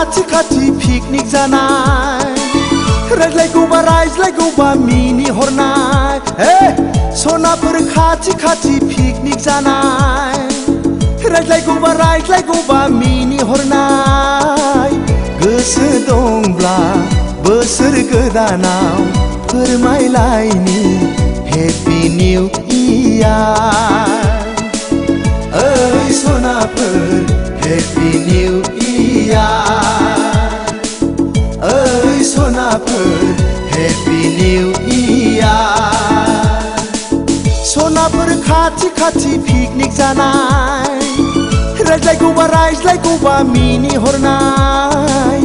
खाथि पिकनिक जानाय रायज्लायगौबा रायज्लायगौबा मिनिहरनाय सनाफोर खाथि पिकनिक जानाय रायज्लायगौबा रायज्लायगौबा मिनिहरनाय गोसो दंब्ला बोसोर गोदानाव फोरमायलायनि हेपि निउ इयार ओइ सनाफोर हेपि निउ इयार ओइ सनाफोर हेपि निउ इयार सनाफोर खाथि पिकनिक जानाय रायज्लायगौबा रायज्लायगौबा मिनिहरनाय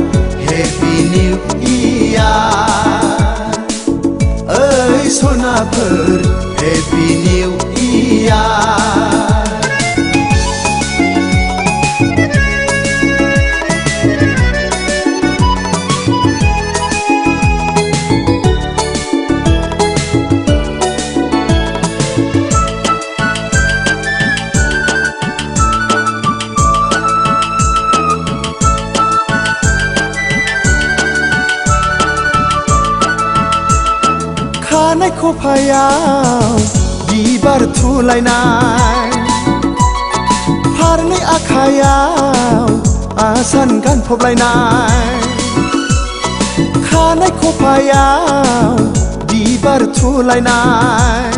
हेपि निउ इयार ओइ सनाफोर हेपि निउ इयार खानाय खफायाव बिबार थुलायनाय फारनै आखायाव आसान गानफबलायनाय खानाय खफायाव बिबार थुलायनाय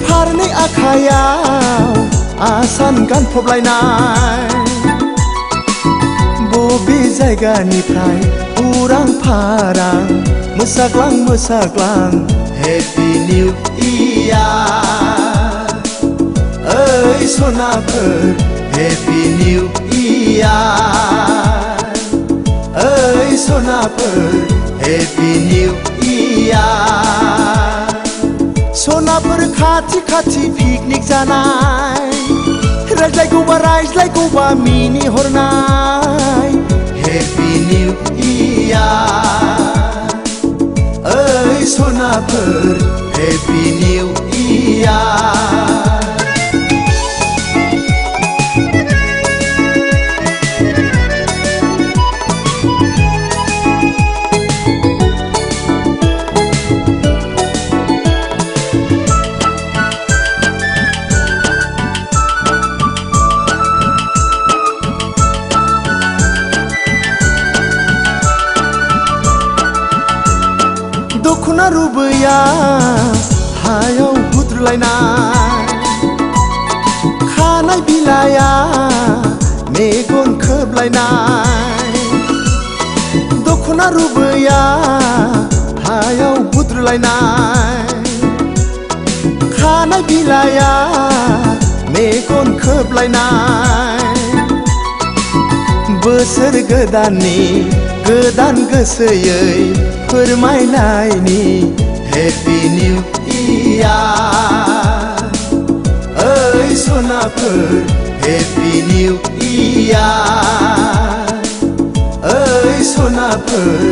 फारनै आखायाव आसान गानफबलायनाय बबे जायगानिफ्राय उरां फारां मोसाग्लां हेपि निउ इयार ओइ सनाफोर हेपि निउ इयार ओइ सनाफोर हेपि निउ इयार सनाफोर खाथि पिकनिक जानाय रायज्लायगौबा रायज्लायगौबा मिनिहरनाय हेपि निउ इयार ओइ सनाफोर हेपि निउ इयार दखना रुबैया हायाव हुद्रुलायनाय खानाय बिलाया मेगन खोबलायनाय दखना रुबैया हायाव हुद्रुलायनाय खानाय बिलाया मेगन खोबलायनाय बोसोर गोदाननि गोदान गोसोयै फोरमायलायनि हेपि निउ इयार ओइ सनाफोर हेपि निउ इयार ओइ सनाफोर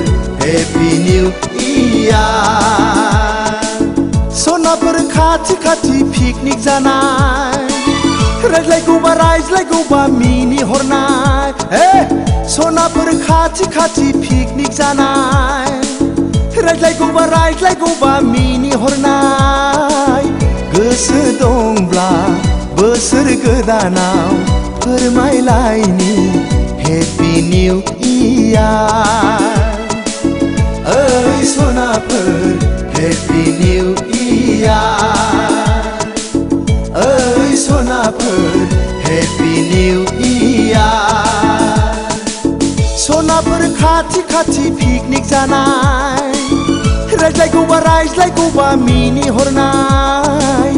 हेपि निउ इयार सनाफोर खाथि पिकनिक जानाय रायज्लायगौबा रायज्लायगौबा मिनिहरनाय सनाफोर खाथि पिकनिक जानाय रायज्लायगौबा रायज्लायगौबा मिनिहरनाय गोसो दंब्ला बोसोर गोदानाव फोरमायलायनि हेपि निउ इयार ओइ सनाफोर हेपि निउ इयार ओइ सनाफोर हेपि निउ इयार सनाफोर खाथि पिकनिक जानाय रायज्लायगौबा रायज्लायगौबा मिनिहरनाय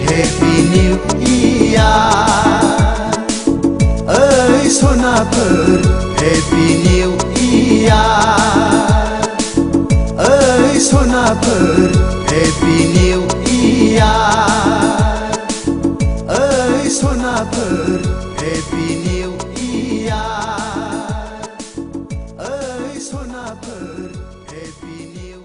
हेपि निउ इयार ओइ सनाफोर हेपि निउ इयार ओइ सनाफोर हेपि निउ इयार ओइ सनाफोर हेपि निउ इयार ओइ सनाफोर हेपि निउ